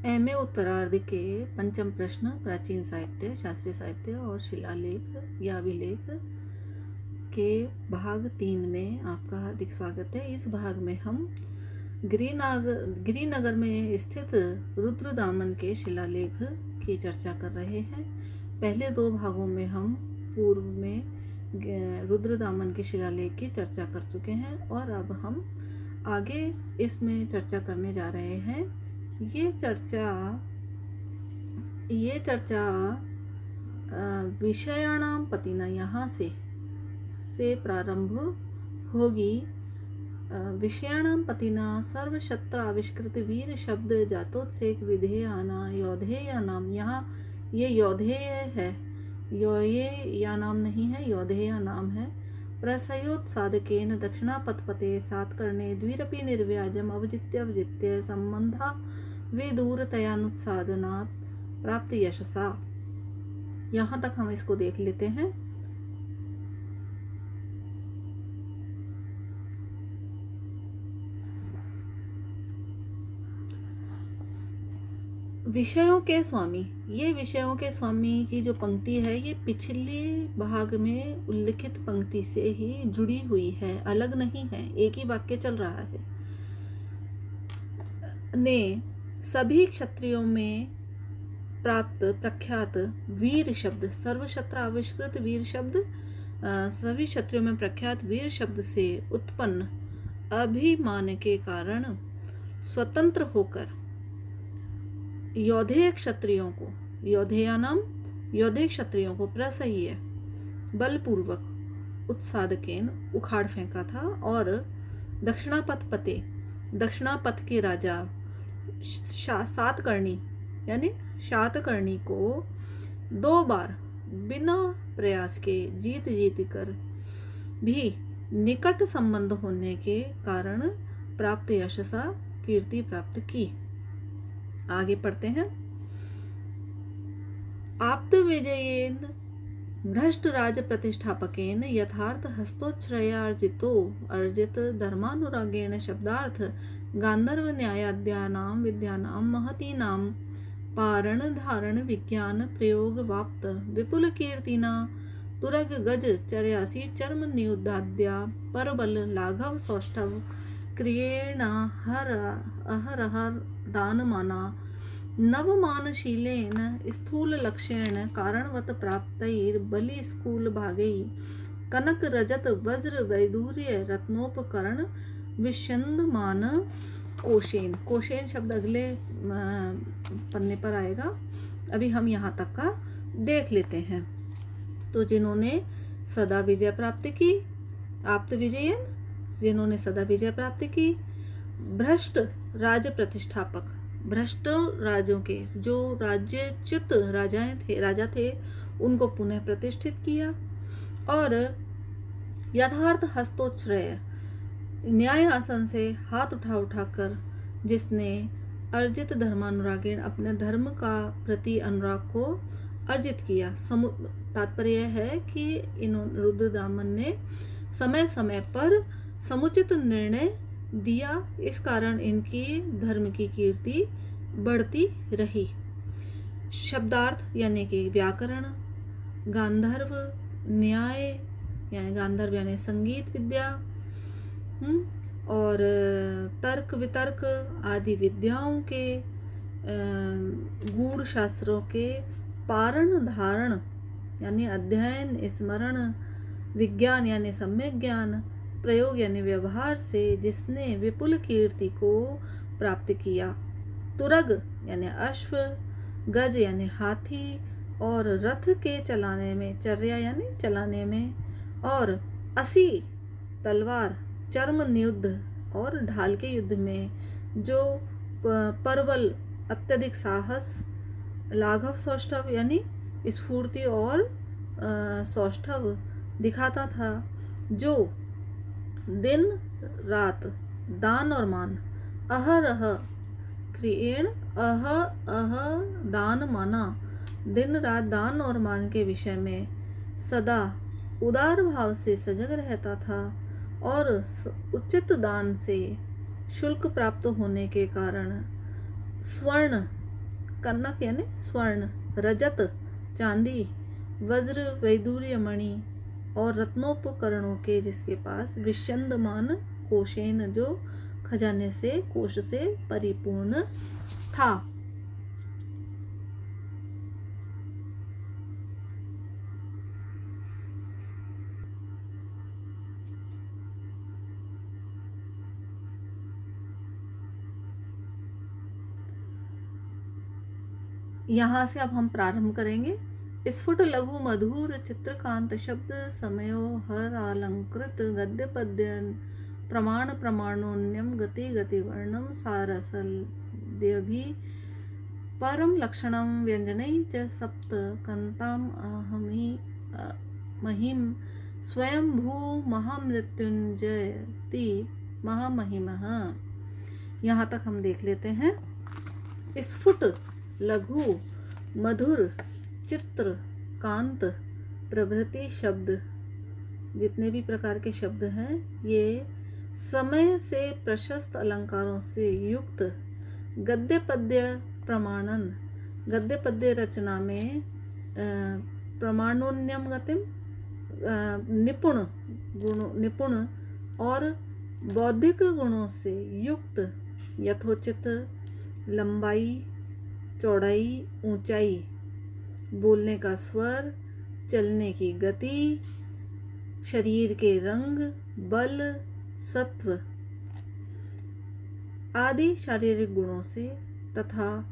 MA उत्तरार्ध के पंचम प्रश्न प्राचीन साहित्य, शास्त्रीय साहित्य और शिलालेख या अभिलेख के भाग 3 में आपका हार्दिक स्वागत है। इस भाग में हम गिरिनगर में स्थित रुद्रदामन के शिलालेख की चर्चा कर रहे हैं। पहले 2 भागों में हम पूर्व में रुद्रदामन के शिलालेख की चर्चा कर चुके हैं और अब हम आगे इसमें चर्चा करने जा रहे हैं। ये चर्चा विषयाणाम पतिना यहाँ से प्रारंभ होगी। विषयाणाम पतिना सर्वशस्त्र आविष्कृत वीर शब्द जातोत्सेक विधेयाना योधेय नाम। यहाँ ये योधेय है, या नाम नहीं है, योधेय नाम है। प्रसयोत्सादकेन दक्षिणापतपते सात्कर्णे द्विरपि निर्व्याजम अवजित्य संबंधा विदूरतयानुत्सादनात् प्राप्त यशसा। यहाँ तक हम इसको देख लेते हैं। विषयों के स्वामी, ये विषयों के स्वामी की जो पंक्ति है ये पिछले भाग में उल्लिखित पंक्ति से ही जुड़ी हुई है, अलग नहीं है, एक ही वाक्य चल रहा है। ने सभी क्षत्रियों में प्राप्त प्रख्यात वीर शब्द, सर्वशस्त्र आविष्कृत वीर शब्द, सभी क्षत्रियों में प्रख्यात वीर शब्द से उत्पन्न अभिमान के कारण स्वतंत्र होकर योधेय क्षत्रियों को प्रसह्य बलपूर्वक उत्सादकेन उखाड़ फेंका था और दक्षिणापथ के राजा शातकर्णी को 2 बार बिना प्रयास के जीत कर भी निकट संबंध होने के कारण प्राप्त यशसा कीर्ति प्राप्त की। आगे पढ़ते हैं। आप्त विजयेन भ्रष्ट राज प्रतिष्ठापकेन यथार्थ अर्जित धर्मानुरागेण शब्दार्थ गांधर्व न्यायाद्यानां विद्यानां महतीनां पारण धारण विज्ञान प्रयोग वाप्त विपुल कीर्तिना तुरग गज 84 चर्म नियुद्धाद्या परबल लाघव सौष्ठव क्रियेण अहरहर दानमाना नवमानशीलेन स्थूल लक्ष्येण कारणवत प्राप्तैर बलि स्कूल भागै कनक रजत वज्र वैदूर्य रत्नोपकरण विषंदमान कोशेन शब्द अगले पन्ने पर आएगा। अभी हम यहाँ तक का देख लेते हैं। तो जिन्होंने सदा विजय प्राप्त की, आप्त विजयन, जिन्होंने सदा विजय प्राप्त की, भ्रष्ट राज प्रतिष्ठापक, भ्रष्ट राजों के जो राज्यच्युत राजा थे उनको पुनः प्रतिष्ठित किया, और यथार्थ हस्तोच्छ्रय न्याय आसन से हाथ उठाकर जिसने अर्जित धर्मानुरागीण अपने धर्म का प्रति अनुराग को अर्जित किया। तात्पर्य है कि रुद्रदामन ने समय समय पर समुचित निर्णय दिया, इस कारण इनकी धर्म की कीर्ति बढ़ती रही। शब्दार्थ यानी कि व्याकरण, गांधर्व न्याय यानी संगीत विद्या, और तर्क वितर्क आदि विद्याओं के गूढ़ शास्त्रों के पारण धारण यानी अध्ययन स्मरण, विज्ञान यानी सम्यक ज्ञान, प्रयोग यानी व्यवहार से जिसने विपुल कीर्ति को प्राप्त किया। तुरग यानी अश्व, गज यानी हाथी, और रथ के चलाने में, चर्या यानी चलाने में, और असी तलवार, चर्म युद्ध और ढाल के युद्ध में जो परबल अत्यधिक साहस, लाघव सौष्ठव यानी स्फूर्ति और सौष्ठव दिखाता था, जो दिन रात दान और मान, अहरह क्रियेण अह दान माना, दिन रात दान और मान के विषय में सदा उदार भाव से सजग रहता था, और उचित दान से शुल्क प्राप्त होने के कारण स्वर्ण कनक यानी स्वर्ण, रजत चांदी, वज्र वैदूर्य मणि और रत्नोपकरणों के जिसके पास विशंदमान कोशेन जो खजाने से कोश से परिपूर्ण था। यहाँ से अब हम प्रारंभ करेंगे। स्फुट लघु मधुर चित्रकांत शब्द समयो हर अलंकृत गद्य पद्य प्रमाण प्रमाणोन्यम गति गति वर्णम सारसल्यभि परम लक्षणम व्यंजनै च सप्त कंताम अहमि महिम स्वयंभू महामृत्युंजयति महामहिमः। यहाँ तक हम देख लेते हैं। स्फुट लघु मधुर चित्र कांत प्रभृति शब्द, जितने भी प्रकार के शब्द हैं, ये समय से प्रशस्त अलंकारों से युक्त गद्य पद्य प्रमाणन, गद्य पद्य रचना में प्रमाणोन्यम गतिम निपुण और बौद्धिक गुणों से युक्त यथोचित लंबाई चौड़ाई ऊंचाई, बोलने का स्वर, चलने की गति, शरीर के रंग, बल, सत्व आदि शारीरिक गुणों से तथा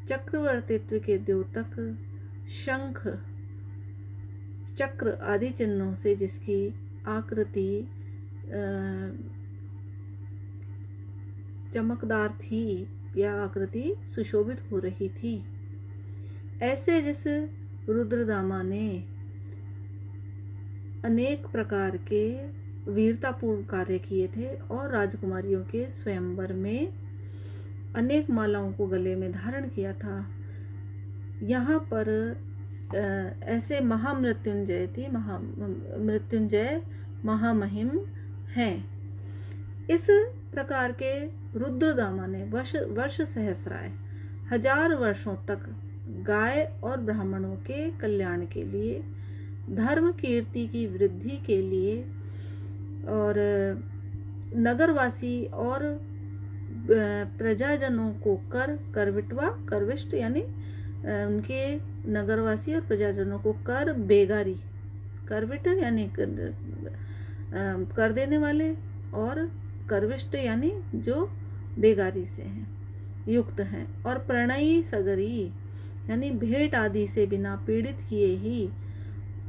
चक्रवर्तित्व के द्योतक, शंख, चक्र आदि चिन्हों से जिसकी आकृति चमकदार थी या आकृति सुशोभित हो रही थी। ऐसे जिस रुद्रदामा ने अनेक प्रकार के वीरतापूर्ण कार्य किए थे और राजकुमारियों के स्वयंवर में अनेक मालाओं को गले में धारण किया था, यहाँ पर ऐसे महामृत्युंजय मृत्युंजय महामहिम हैं। इस प्रकार के रुद्रदामा ने वर्ष सहस्राय 1000 वर्षों तक गाय और ब्राह्मणों के कल्याण के लिए, धर्म कीर्ति की वृद्धि के लिए और नगरवासी और प्रजाजनों को करविष्ट यानी उनके नगरवासी और प्रजाजनों को कर बेगारी, करविट यानी कर देने वाले और करविष्ट यानी जो बेगारी से हैं युक्त हैं, और प्रणयी सगरी यानी भेंट आदि से बिना पीड़ित किए ही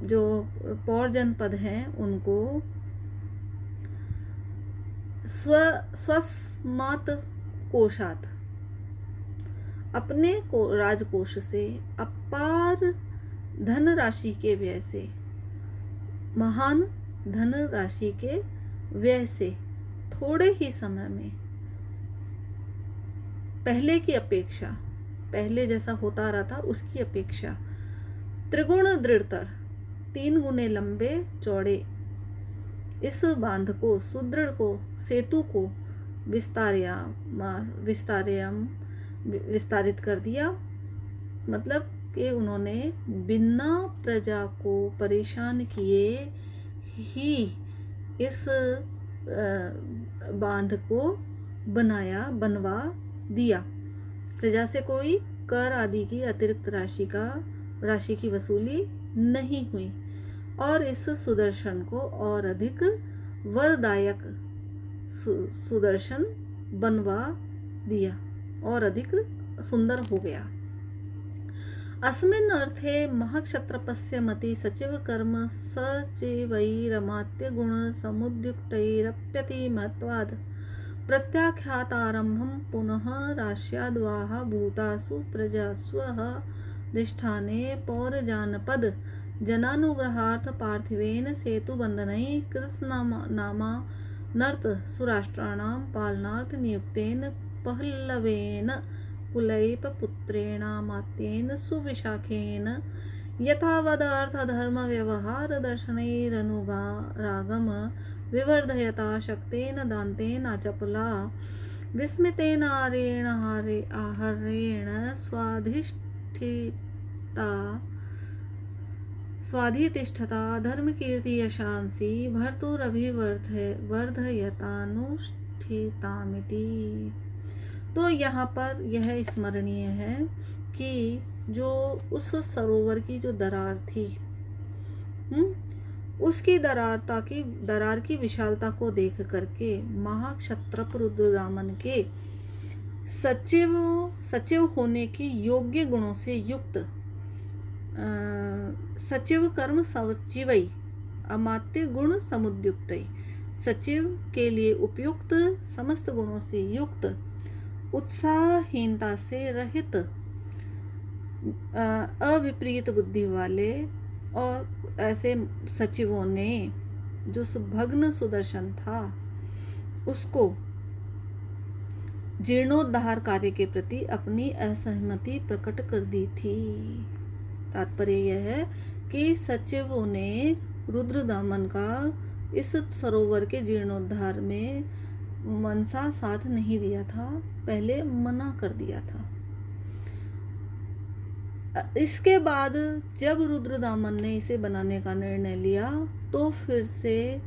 जो पौर जनपद हैं उनको स्वस्मात् कोशात अपने को राजकोष से अपार धन राशि के व्यय से, महान धन राशि के व्यय से थोड़े ही समय में पहले की अपेक्षा, पहले जैसा होता रहा था उसकी अपेक्षा त्रिगुण दृढ़तर 3 गुने लंबे चौड़े इस बांध को, सुदृढ़ को, सेतु को विस्तारित कर दिया। मतलब कि उन्होंने बिना प्रजा को परेशान किए ही इस बांध को बनवा दिया। प्रजा से कोई कर आदि की अतिरिक्त राशि की वसूली नहीं हुई और इस सुदर्शन को और अधिक वरदायक सुदर्शन बनवा दिया और अधिक सुंदर हो गया। अस्मिन् अर्थे महक्षत्रपस्य मति सचिव कर्म सचिवैरमात्य गुण समुद्युक्तैरप्यति महत्वाद प्रत्याख्यातारंभं पुनः राश्याद्वाह भूतासु प्रजास्वः अधिष्ठाने पौरजानपद जनानुग्रहार्थ पार्थिवेन सेतुबंधनैः कृत्स्नामा नर्त सुराष्ट्राणां पालनार्थ नियुक्तेन पहल्लवेन कुलैपपुत्रेणामात्येन सुविशाखेन यथावदर्थधर्म व्यवहार दर्शनैरनुरागम विवर्धयता शक्तेन दान्तेन चपला विस्मितेन आरेण आहरेण स्वाधितिष्ठता धर्मकीर्ति यशांसि वर्धयतानुष्ठितामिति। तो यहाँ पर यह स्मरणीय है कि जो उस सरोवर की जो दरार थी, उसकी दरार की विशालता को देख करके महाक्षत्रप रुद्रदामन के सचिव होने की योग्य गुणों से युक्त सचिव कर्म सचिवई अमात्य गुण समुद्युक्तई, सचिव के लिए उपयुक्त समस्त गुणों से युक्त उत्साहहीनता से रहित अविपरीत बुद्धि वाले और ऐसे सचिवों ने जो भग्न सुदर्शन था उसको जीर्णोद्धार कार्य के प्रति अपनी असहमति प्रकट कर दी थी। तात्पर्य यह है कि सचिवों ने रुद्रदामन का इस सरोवर के जीर्णोद्धार में मनसा साथ नहीं दिया था, पहले मना कर दिया था। इसके बाद जब रुद्रदामन ने इसे बनाने का निर्णय लिया तो फिर से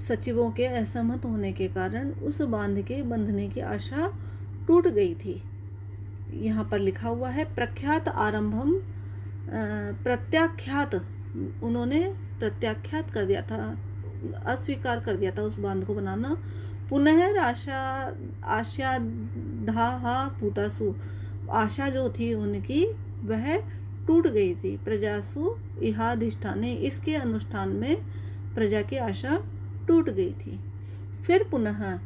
सचिवों के असहमत होने के कारण उस बांध के बंधने की आशा टूट गई थी। यहाँ पर लिखा हुआ है प्रख्यात आरंभम प्रत्याख्यात, उन्होंने प्रत्याख्यात कर दिया था, अस्वीकार कर दिया था उस बांध को बनाना। पुनः आशाधाहा पूतासु, आशा जो थी उनकी वह टूट गई थी। प्रजासु इहाधिष्ठाने, इसके अनुष्ठान में प्रजा की आशा टूट गई थी। फिर पुनः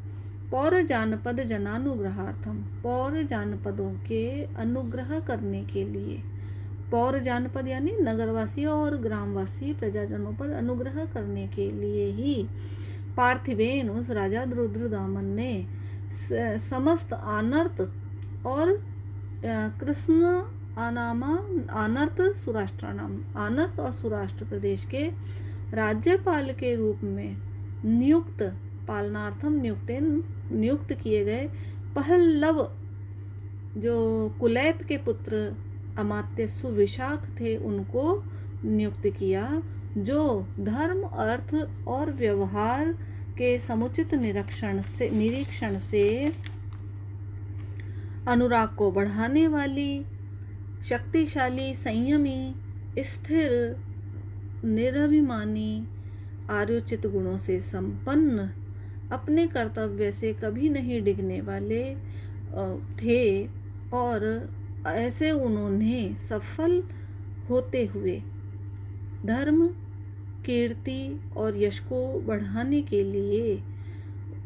पौर जानपद जनानुग्रहार्थम, पौर जानपदों के अनुग्रह करने के लिए, पौर जानपद यानी नगरवासी और ग्रामवासी प्रजाजनों पर अनुग्रह करने के लिए ही पार्थिवेन उस राजा रुद्रदामन ने समस्त अनर्थ और कृष्ण अनर्थ सुराष्ट्रानाम, अनर्थ और सुराष्ट्र प्रदेश के राज्यपाल के रूप में नियुक्त, पालनार्थम नियुक्त किए गए पहल्लव जो कुलैप के पुत्र अमात्य सुविशाख थे उनको नियुक्त किया, जो धर्म अर्थ और व्यवहार के समुचित निरीक्षण से अनुराग को बढ़ाने वाली, शक्तिशाली, संयमी, स्थिर, निरभिमानी, आर्योचित गुणों से संपन्न, अपने कर्तव्य से कभी नहीं डिगने वाले थे और ऐसे उन्होंने सफल होते हुए धर्म, कीर्ति और यश को बढ़ाने के लिए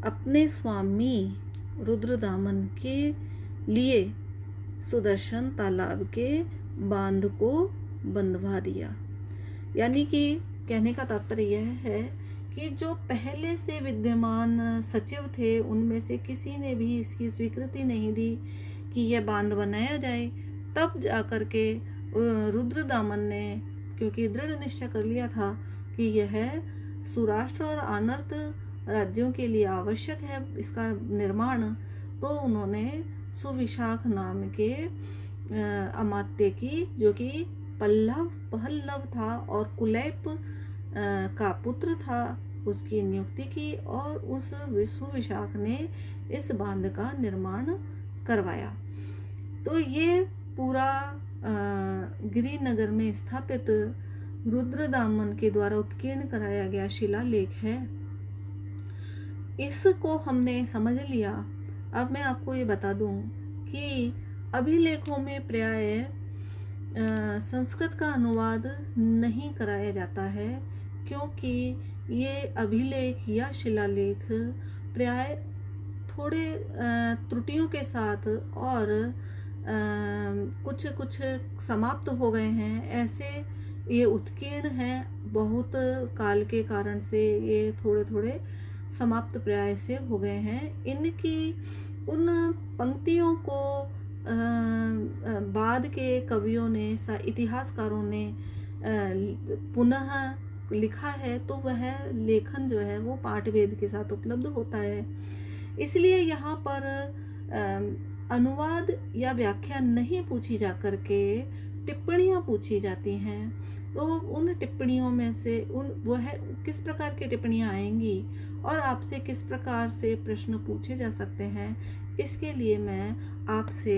अपने स्वामी रुद्रदामन के लिए सुदर्शन तालाब के बांध को बंधवा दिया। यानी कि कहने का तात्पर्य यह है कि जो पहले से विद्यमान सचिव थे उनमें से किसी ने भी इसकी स्वीकृति नहीं दी कि यह बांध बनाया जाए। तब जाकर के रुद्रदामन ने, क्योंकि दृढ़ निश्चय कर लिया था कि यह सुराष्ट्र और अनर्थ राज्यों के लिए आवश्यक है इसका निर्माण, तो उन्होंने सुविशाख नाम के अमात्य की, जो कि पहल्लव था और कुलैप का पुत्र था, उसकी नियुक्ति की और उस सुविशाख ने इस बांध का निर्माण करवाया। तो ये पूरा गिरिनगर में स्थापित रुद्रदामन के द्वारा उत्कीर्ण कराया गया शिलालेख है। इसको हमने समझ लिया। अब मैं आपको ये बता दूं कि अभिलेखों में प्राय संस्कृत का अनुवाद नहीं कराया जाता है, क्योंकि ये अभिलेख या शिलालेख प्राय थोड़े त्रुटियों के साथ और कुछ समाप्त हो गए हैं। ऐसे ये उत्कीर्ण हैं, बहुत काल के कारण से ये थोड़े समाप्त प्राय से हो गए हैं। इनकी उन पंक्तियों को बाद के कवियों ने, इतिहासकारों ने पुनः लिखा है, तो वह लेखन जो है वो पाठभेद के साथ उपलब्ध होता है। इसलिए यहाँ पर अनुवाद या व्याख्या नहीं पूछी जा कर के टिप्पणियाँ पूछी जाती हैं। तो उन टिप्पणियों में से वह किस प्रकार की टिप्पणियाँ आएंगी और आपसे किस प्रकार से प्रश्न पूछे जा सकते हैं, इसके लिए मैं आपसे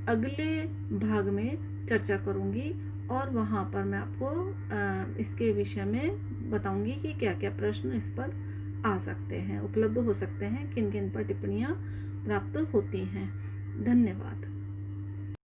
अगले भाग में चर्चा करूँगी और वहाँ पर मैं आपको इसके विषय में बताऊँगी कि क्या क्या प्रश्न इस पर आ सकते हैं, उपलब्ध हो सकते हैं, किन किन पर टिप्पणियाँ प्राप्त होती हैं। धन्यवाद।